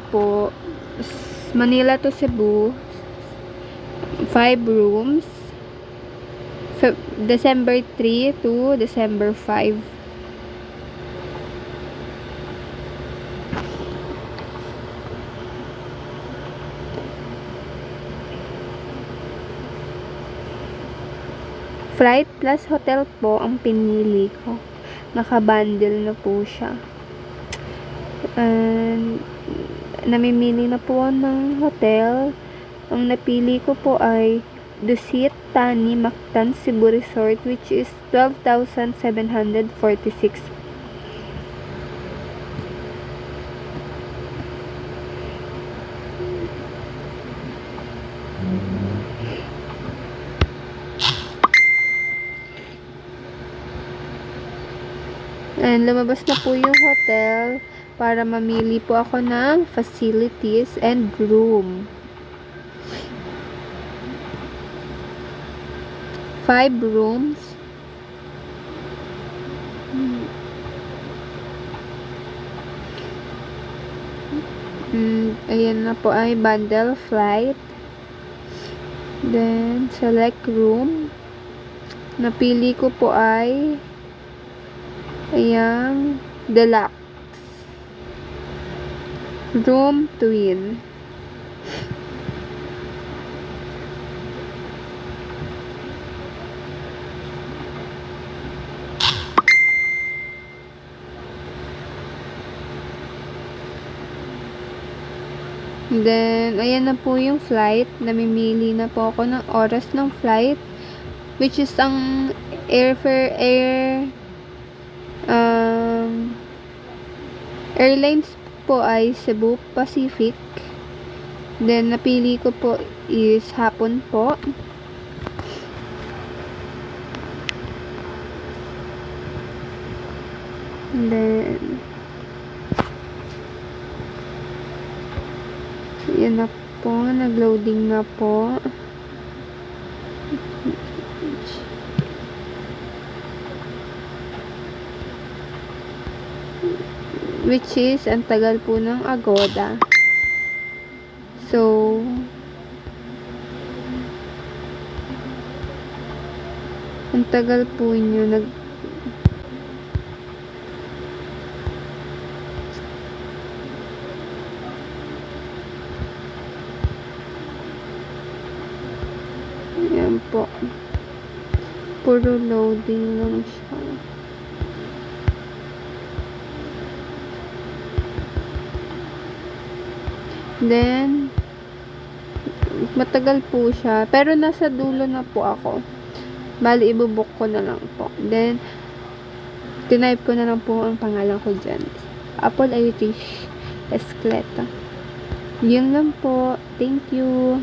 po, Manila to Cebu, 5 rooms, December 3 to December 5. Flight plus hotel po ang pinili ko. Naka-bundle na po siya. And namimili na po ng hotel. Ang napili ko po ay Dusit Thani Mactan Cebu Resort, which is 12,746. And lumabas na po yung hotel para mamili po ako ng facilities and room. 5 rooms. Ayan na po ay bundle flight. Then, select room. Napili ko po ay ayan, deluxe. Room twin. Then, ayan na po yung flight. Namimili na po ako ng oras ng flight, which is ang airlines po ay Cebu Pacific. Then, napili ko po is hapon po. And then, yan na po, nag-loading na po. Which is, ang tagal po ng Agoda. So, ang tagal po nyo yan po. Puro loading lang siya. Then, matagal po siya. Pero nasa dulo na po ako. Bali, ibubook ko na lang po. Then, tinype ko na lang po ang pangalan ko dyan. Apple Irish Escleta. Yun lang po. Thank you.